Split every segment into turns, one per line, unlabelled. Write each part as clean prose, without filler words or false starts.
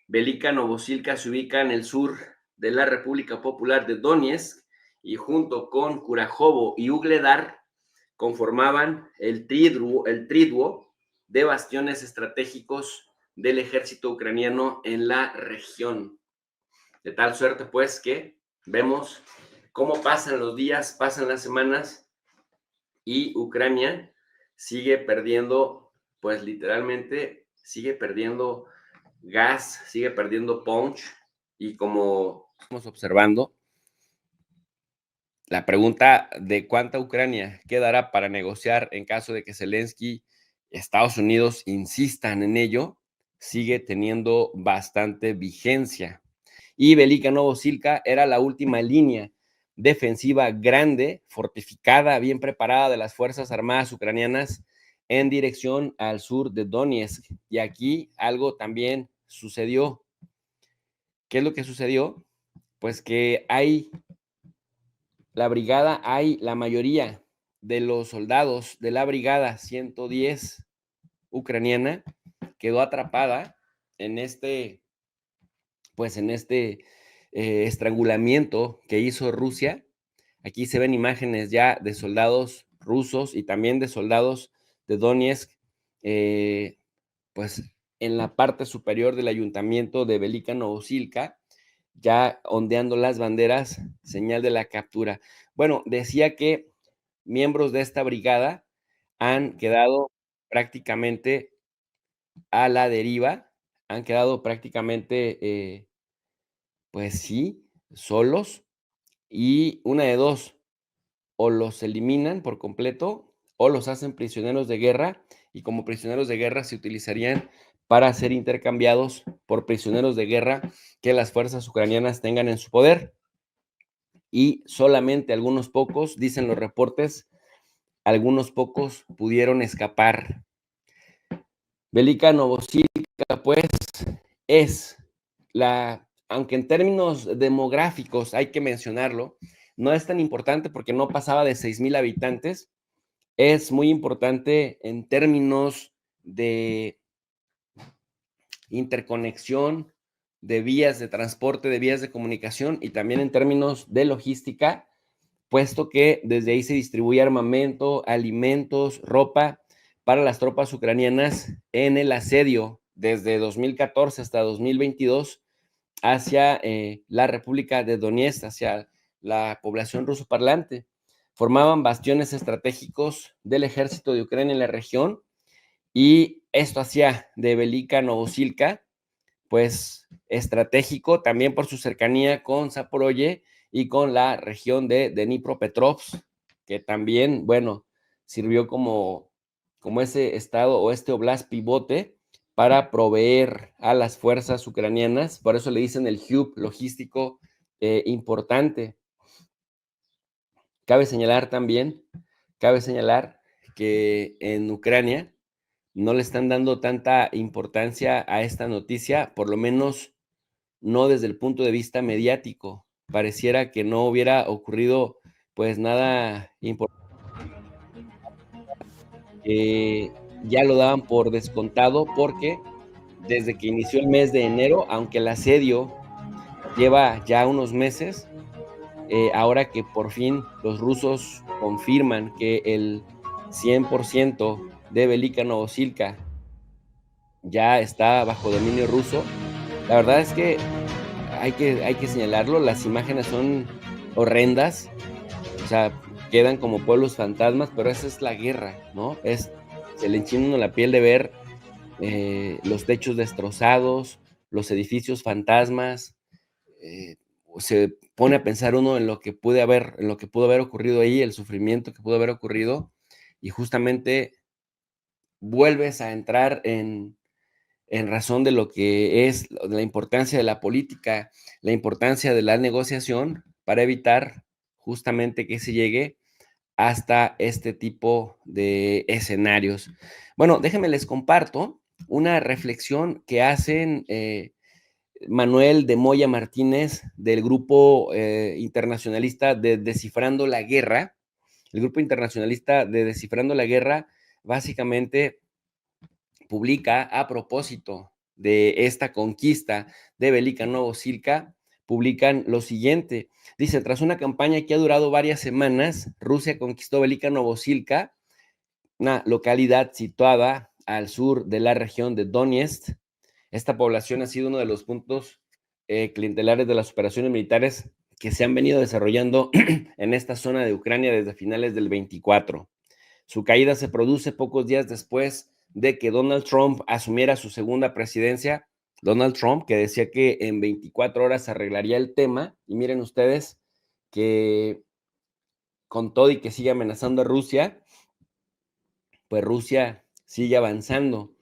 Velika Novosilka se ubica en el sur de la República Popular de Donetsk y junto con Kurajovo y Ugledar conformaban el triduo de bastiones estratégicos del ejército ucraniano en la región. De tal suerte, pues, que vemos cómo pasan los días, pasan las semanas y Ucrania sigue perdiendo, pues literalmente sigue perdiendo gas, sigue perdiendo punch y como estamos observando, la pregunta de cuánta Ucrania quedará para negociar en caso de que Zelensky, Estados Unidos insistan en ello, sigue teniendo bastante vigencia. Y Velika Novosilka era la última línea defensiva grande, fortificada, bien preparada de las Fuerzas Armadas ucranianas en dirección al sur de Donetsk. Y aquí algo también sucedió. ¿Qué es lo que sucedió? Pues que la mayoría de los soldados de la brigada 110 ucraniana quedó atrapada en este estrangulamiento que hizo Rusia. Aquí se ven imágenes ya de soldados rusos y también de soldados de Donetsk, pues en la parte superior del ayuntamiento de Velika Novosilka, ya ondeando las banderas, señal de la captura. Bueno, decía que miembros de esta brigada han quedado prácticamente a la deriva, han quedado prácticamente, pues sí, solos, y una de dos, o los eliminan por completo o los hacen prisioneros de guerra, y como prisioneros de guerra se utilizarían para ser intercambiados por prisioneros de guerra que las fuerzas ucranianas tengan en su poder. Y solamente algunos pocos, dicen los reportes, algunos pocos pudieron escapar. Velika Novosilka, pues, es aunque en términos demográficos hay que mencionarlo, no es tan importante porque no pasaba de 6,000 habitantes, es muy importante en términos de interconexión, de vías de transporte, de vías de comunicación y también en términos de logística, puesto que desde ahí se distribuye armamento, alimentos, ropa para las tropas ucranianas en el asedio desde 2014 hasta 2022 hacia la República de Donetsk, hacia la población rusoparlante. Formaban bastiones estratégicos del ejército de Ucrania en la región y esto hacía de Velika Novosilka pues estratégico también por su cercanía con Zaporozhye y con la región de Dnipropetrovsk, que también, bueno, sirvió como ese estado o este oblast pivote para proveer a las fuerzas ucranianas, por eso le dicen el hub logístico importante. Cabe señalar también, cabe señalar que en Ucrania no le están dando tanta importancia a esta noticia, por lo menos no desde el punto de vista mediático. Pareciera que no hubiera ocurrido pues nada importante. Ya lo daban por descontado porque desde que inició el mes de enero, aunque el asedio lleva ya unos meses, ahora que por fin los rusos confirman que el 100% de Velika Novosilka ya está bajo dominio ruso, la verdad es que hay que señalarlo, las imágenes son horrendas, o sea, quedan como pueblos fantasmas, pero esa es la guerra, ¿no? Se le enchina uno la piel de ver los techos destrozados, los edificios fantasmas, eh, se pone a pensar uno en lo que pudo haber ocurrido ahí, el sufrimiento que pudo haber ocurrido, y justamente vuelves a entrar en razón de lo que es la importancia de la política, la importancia de la negociación para evitar justamente que se llegue hasta este tipo de escenarios. Bueno, déjenme les comparto una reflexión que hacen Manuel de Moya Martínez del grupo internacionalista de Descifrando la Guerra. El grupo internacionalista de Descifrando la Guerra básicamente publica a propósito de esta conquista de Velika Novosilka, publican lo siguiente. Dice, tras una campaña que ha durado varias semanas, Rusia conquistó Velika Novosilka, una localidad situada al sur de la región de Donetsk. Esta población ha sido uno de los puntos clientelares de las operaciones militares que se han venido desarrollando en esta zona de Ucrania desde finales del 24. Su caída se produce pocos días después de que Donald Trump asumiera su segunda presidencia. Donald Trump, que decía que en 24 horas arreglaría el tema, y miren ustedes que con todo y que sigue amenazando a Rusia, pues Rusia sigue avanzando.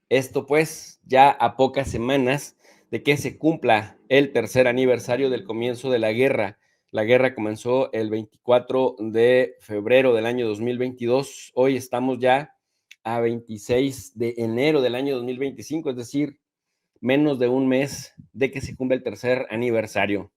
Esto pues ya a pocas semanas de que se cumpla el tercer aniversario del comienzo de la guerra. La guerra comenzó el 24 de febrero del año 2022. Hoy estamos ya a 26 de enero del año 2025, es decir, menos de un mes de que se cumple el tercer aniversario.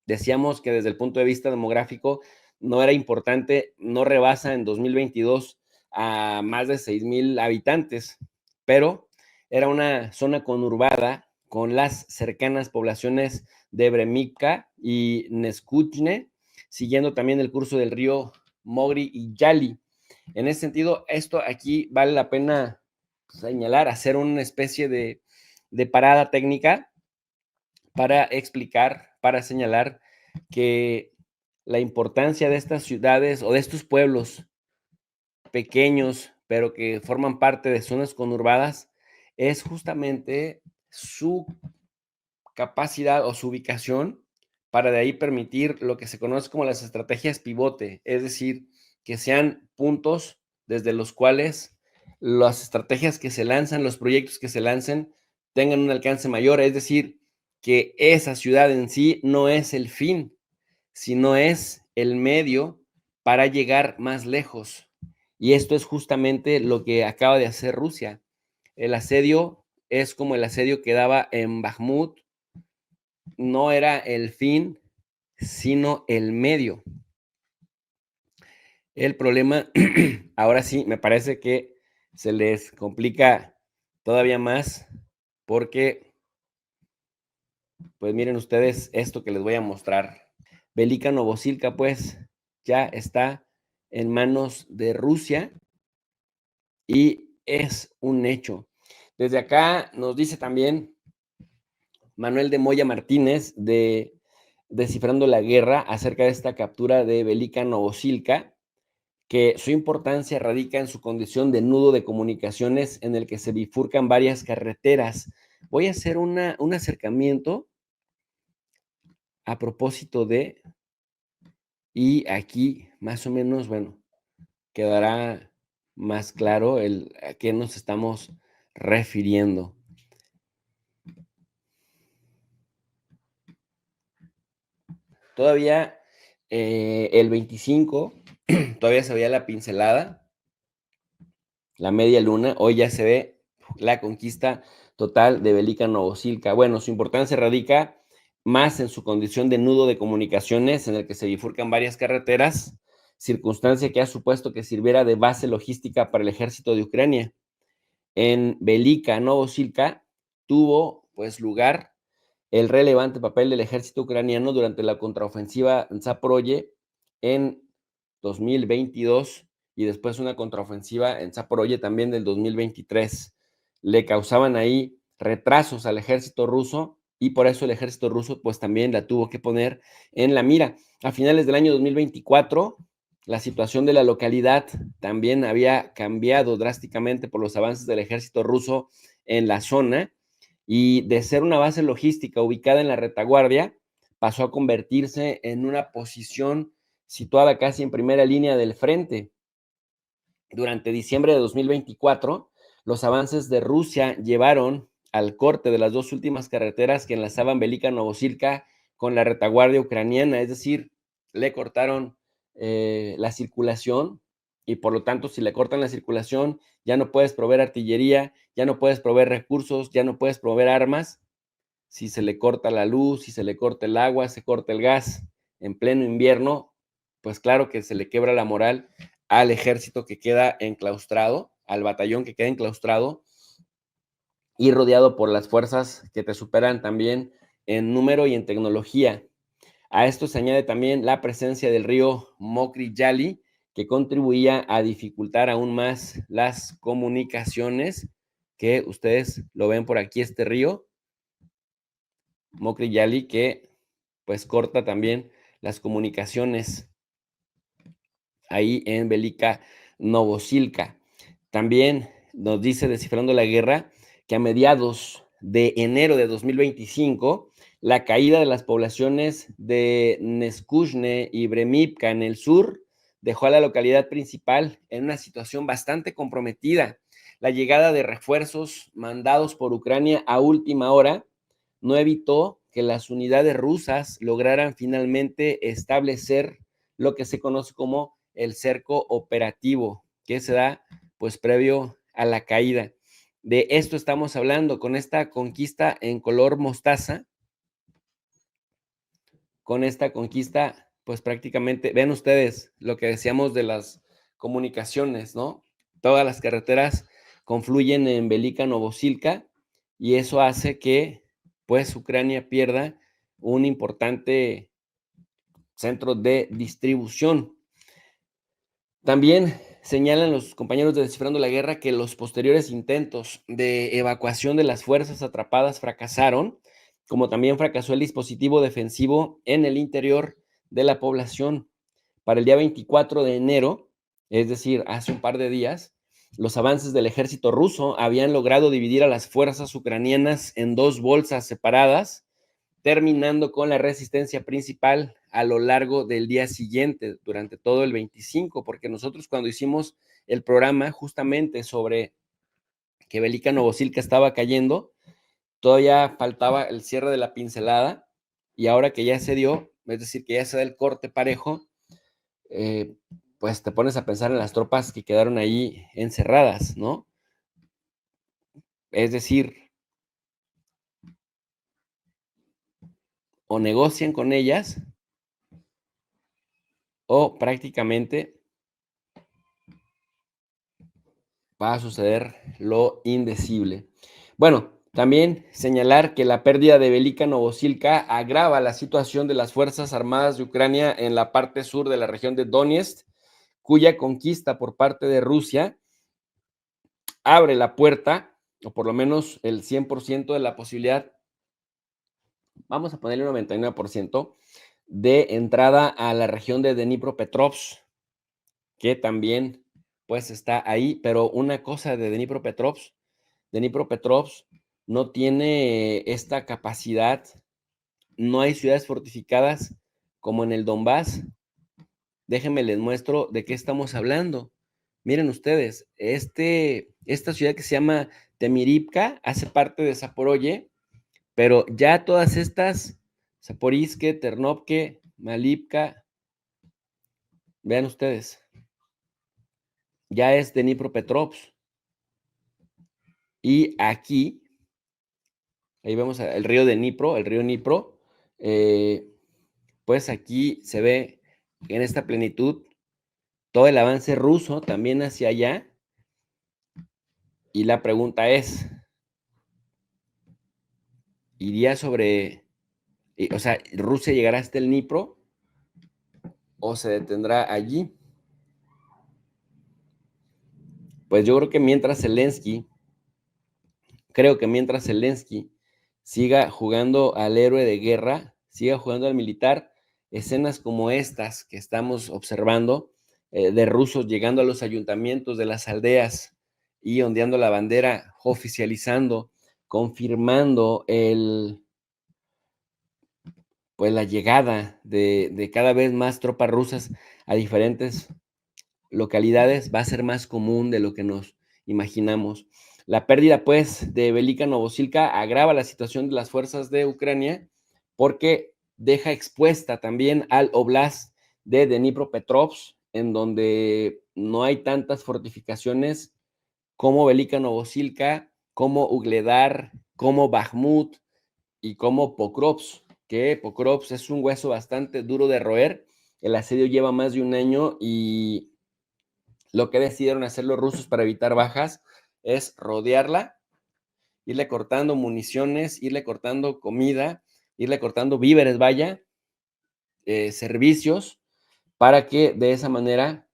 Decíamos que desde el punto de vista demográfico no era importante, no rebasa en 2022 a más de 6,000 habitantes, pero era una zona conurbada con las cercanas poblaciones de Bremivka y Neskuchne, siguiendo también el curso del río Mogri y Yali. En ese sentido, esto aquí vale la pena señalar, hacer una especie de parada técnica para explicar, para señalar que la importancia de estas ciudades o de estos pueblos pequeños, pero que forman parte de zonas conurbadas, es justamente su capacidad o su ubicación para de ahí permitir lo que se conoce como las estrategias pivote, es decir, que sean puntos desde los cuales las estrategias que se lanzan, los proyectos que se lancen, tengan un alcance mayor, es decir, que esa ciudad en sí no es el fin, sino es el medio para llegar más lejos. Y esto es justamente lo que acaba de hacer Rusia. El asedio es como el asedio que daba en Bakhmut, no era el fin, sino el medio. El problema, ahora sí, me parece que se les complica todavía más porque, pues miren ustedes esto que les voy a mostrar. Velika Novosilka, pues, ya está en manos de Rusia y es un hecho. Desde acá nos dice también Manuel de Moya Martínez de Descifrando la Guerra acerca de esta captura de Velika Novosilka, que su importancia radica en su condición de nudo de comunicaciones en el que se bifurcan varias carreteras. Voy a hacer un acercamiento a propósito de, y aquí más o menos, bueno, quedará más claro a qué nos estamos refiriendo. Todavía el 25, todavía se veía la pincelada, la media luna, hoy ya se ve la conquista total de Velika Novosilka. Bueno, su importancia radica más en su condición de nudo de comunicaciones en el que se bifurcan varias carreteras, circunstancia que ha supuesto que sirviera de base logística para el ejército de Ucrania. En Velika Novosilka tuvo pues lugar el relevante papel del ejército ucraniano durante la contraofensiva en Zaporozhye en 2022 y después una contraofensiva en Zaporozhye también del 2023. Le causaban ahí retrasos al ejército ruso y por eso el ejército ruso pues también la tuvo que poner en la mira. A finales del año 2024, la situación de la localidad también había cambiado drásticamente por los avances del ejército ruso en la zona y de ser una base logística ubicada en la retaguardia, pasó a convertirse en una posición situada casi en primera línea del frente. Durante diciembre de 2024, los avances de Rusia llevaron al corte de las dos últimas carreteras que enlazaban Velika Novosilka con la retaguardia ucraniana, es decir, le cortaron la circulación y por lo tanto si le cortan la circulación ya no puedes proveer artillería, ya no puedes proveer recursos, ya no puedes proveer armas. Si se le corta la luz, si se le corta el agua, se corta el gas en pleno invierno, pues claro que se le quebra la moral al ejército que queda enclaustrado, al batallón que queda enclaustrado, y rodeado por las fuerzas que te superan también en número y en tecnología. A esto se añade también la presencia del río Mokri Yali, que contribuía a dificultar aún más las comunicaciones, que ustedes lo ven por aquí, este río Mokri Yali, que pues corta también las comunicaciones ahí en Velika Novosilka. También nos dice Descifrando la Guerra que a mediados de enero de 2025, la caída de las poblaciones de Neskushne y Bremivka en el sur dejó a la localidad principal en una situación bastante comprometida. La llegada de refuerzos mandados por Ucrania a última hora no evitó que las unidades rusas lograran finalmente establecer lo que se conoce como el cerco operativo, que se da pues previo a la caída. De esto estamos hablando con esta conquista en color mostaza, con esta conquista pues prácticamente, vean ustedes lo que decíamos de las comunicaciones, ¿no? Todas las carreteras confluyen en Velika Novosilka y eso hace que pues Ucrania pierda un importante centro de distribución. También señalan los compañeros de Descifrando la Guerra que los posteriores intentos de evacuación de las fuerzas atrapadas fracasaron, como también fracasó el dispositivo defensivo en el interior de la población. Para el día 24 de enero, es decir, hace un par de días, los avances del ejército ruso habían logrado dividir a las fuerzas ucranianas en dos bolsas separadas, terminando con la resistencia principal a lo largo del día siguiente, durante todo el 25, porque nosotros cuando hicimos el programa justamente sobre que Velika Novosilka estaba cayendo, todavía faltaba el cierre de la pincelada, y ahora que ya se dio, es decir, que ya se da el corte parejo, eh, pues te pones a pensar en las tropas que quedaron ahí encerradas, ¿no? Es decir, o negocian con ellas o prácticamente va a suceder lo indecible. Bueno, también señalar que la pérdida de Velika Novosilka agrava la situación de las Fuerzas Armadas de Ucrania en la parte sur de la región de Donetsk, cuya conquista por parte de Rusia abre la puerta, o por lo menos el 100% de la posibilidad, vamos a ponerle un 99%, de entrada a la región de Dnipropetrovsk, que también pues está ahí, pero una cosa de Dnipropetrovsk no tiene esta capacidad, no hay ciudades fortificadas como en el Donbass. Déjenme les muestro de qué estamos hablando. Miren ustedes, esta ciudad que se llama Temirivka hace parte de Zaporozhye, pero ya todas estas, Zaporizhzhia, Ternovke, Malivka, vean ustedes, ya es Dnipropetrovsk. Y aquí, ahí vemos el río de Dnipro, el río Dnipro, pues aquí se ve en esta plenitud todo el avance ruso también hacia allá. Y la pregunta es, ¿iría sobre, o sea, Rusia llegará hasta el Dnipro o se detendrá allí? Pues yo creo que mientras Zelensky siga jugando al héroe de guerra, siga jugando al militar, escenas como estas que estamos observando, de rusos llegando a los ayuntamientos de las aldeas y ondeando la bandera, oficializando, confirmando pues la llegada de cada vez más tropas rusas a diferentes localidades, va a ser más común de lo que nos imaginamos. La pérdida, pues, de Velika Novosilka agrava la situación de las fuerzas de Ucrania porque deja expuesta también al Oblast de Dnipropetrovsk, en donde no hay tantas fortificaciones como Velika Novosilka, como Ugledar, como Bakhmut y como Pokrovsk, que Pokrovsk es un hueso bastante duro de roer. El asedio lleva más de un año y lo que decidieron hacer los rusos para evitar bajas es rodearla irle cortando municiones, irle cortando comida, irle cortando víveres, vaya, servicios, para que de esa manera,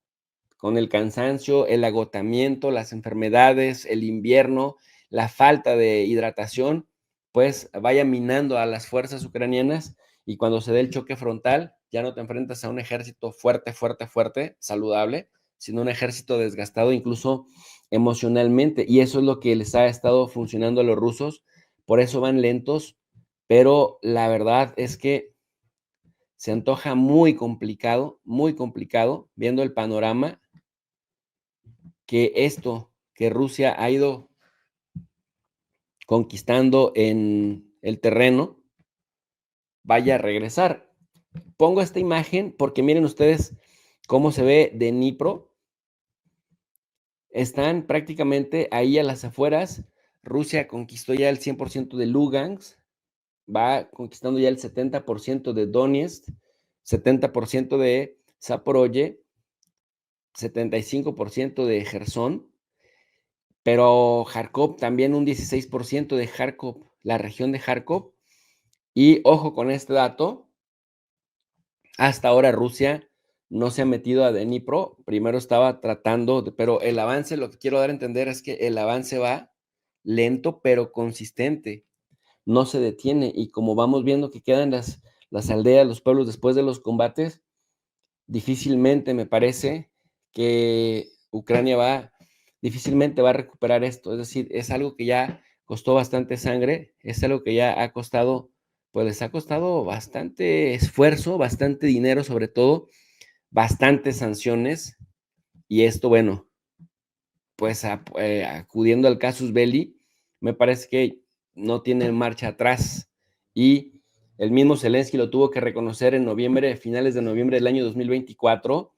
con el cansancio, el agotamiento, las enfermedades, el invierno, la falta de hidratación, pues vaya minando a las fuerzas ucranianas y cuando se dé el choque frontal, ya no te enfrentas a un ejército fuerte, fuerte, fuerte, saludable, sino un ejército desgastado incluso emocionalmente. Y eso es lo que les ha estado funcionando a los rusos, por eso van lentos, pero la verdad es que se antoja muy complicado, viendo el panorama, que esto que Rusia ha ido conquistando en el terreno vaya a regresar. Pongo esta imagen porque miren ustedes cómo se ve de Dnipro. Están prácticamente ahí a las afueras. Rusia conquistó ya el 100% de Lugansk, va conquistando ya el 70% de Donetsk, 70% de Zaporozhye, 75% de Gerson, pero Kharkov también un 16% de Kharkov, la región de Kharkov. Y ojo con este dato, hasta ahora Rusia no se ha metido a Dnipro, primero estaba tratando, pero el avance, lo que quiero dar a entender es que el avance va lento pero consistente, no se detiene y como vamos viendo que quedan las aldeas, los pueblos después de los combates, difícilmente me parece que Ucrania difícilmente va a recuperar esto. Es decir, es algo que ya costó bastante sangre, es algo que ya ha costado, pues les ha costado bastante esfuerzo, bastante dinero, sobre todo, bastantes sanciones. Y esto, bueno, pues acudiendo al casus belli, me parece que no tiene marcha atrás. Y el mismo Zelensky lo tuvo que reconocer en noviembre, finales de noviembre del año 2024,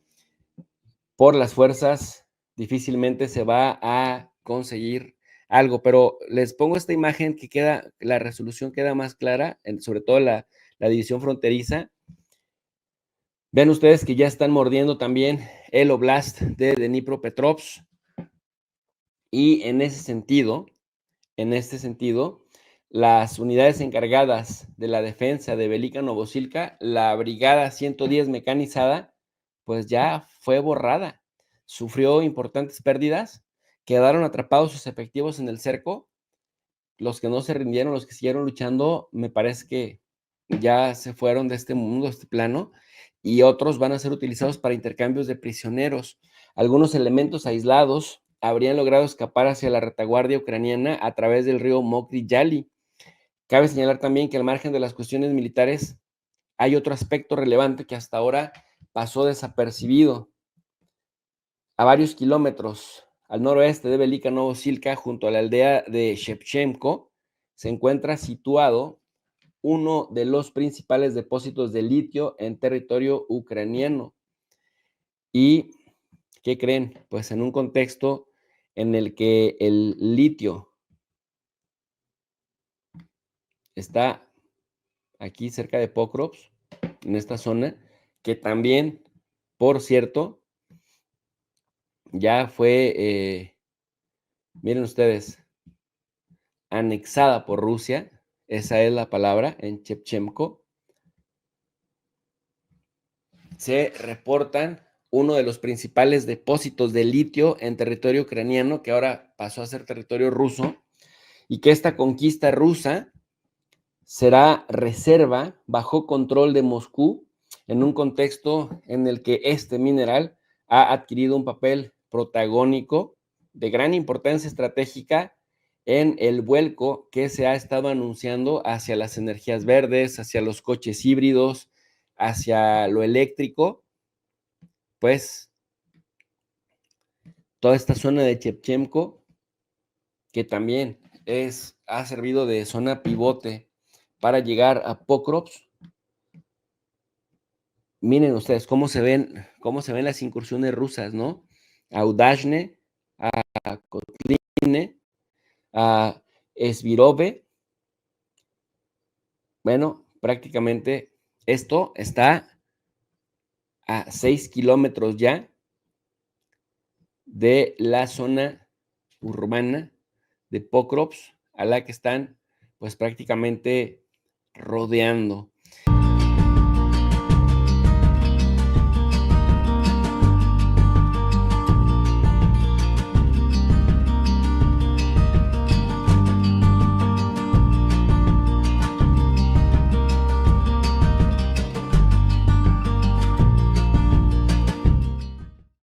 por las fuerzas difícilmente se va a conseguir algo, pero les pongo esta imagen que queda, la resolución queda más clara, sobre todo la división fronteriza. Vean ustedes que ya están mordiendo también el oblast de Dnipropetrovsk y en este sentido, las unidades encargadas de la defensa de Velika Novosilka, la brigada 110 mecanizada, pues ya fue borrada. Sufrió importantes pérdidas, quedaron atrapados sus efectivos en el cerco. Los que no se rindieron, los que siguieron luchando, me parece que ya se fueron de este mundo, de este plano, y otros van a ser utilizados para intercambios de prisioneros. Algunos elementos aislados habrían logrado escapar hacia la retaguardia ucraniana a través del río Mokri Yali. Cabe señalar también que al margen de las cuestiones militares, hay otro aspecto relevante que hasta ahora pasó desapercibido. A varios kilómetros al noroeste de Velika Novosilka, junto a la aldea de Shevchenko, se encuentra situado uno de los principales depósitos de litio en territorio ucraniano. ¿Y qué creen? Pues en un contexto en el que el litio está aquí cerca de Pokrovsk, en esta zona, que también, por cierto, ya fue, miren ustedes, anexada por Rusia, esa es la palabra, en Shevchenko, se reportan uno de los principales depósitos de litio en territorio ucraniano, que ahora pasó a ser territorio ruso, y que esta conquista rusa será reserva bajo control de Moscú en un contexto en el que este mineral ha adquirido un papel protagónico de gran importancia estratégica en el vuelco que se ha estado anunciando hacia las energías verdes, hacia los coches híbridos, hacia lo eléctrico, pues toda esta zona de Shevchenko, que también ha servido de zona pivote para llegar a Pokrovsk. Miren ustedes cómo se ven las incursiones rusas, ¿no? A Udashne, a Kotline, a Svirove. Bueno, prácticamente esto está a 6 kilómetros ya de la zona urbana de Pokrovsk, a la que están, pues, prácticamente rodeando.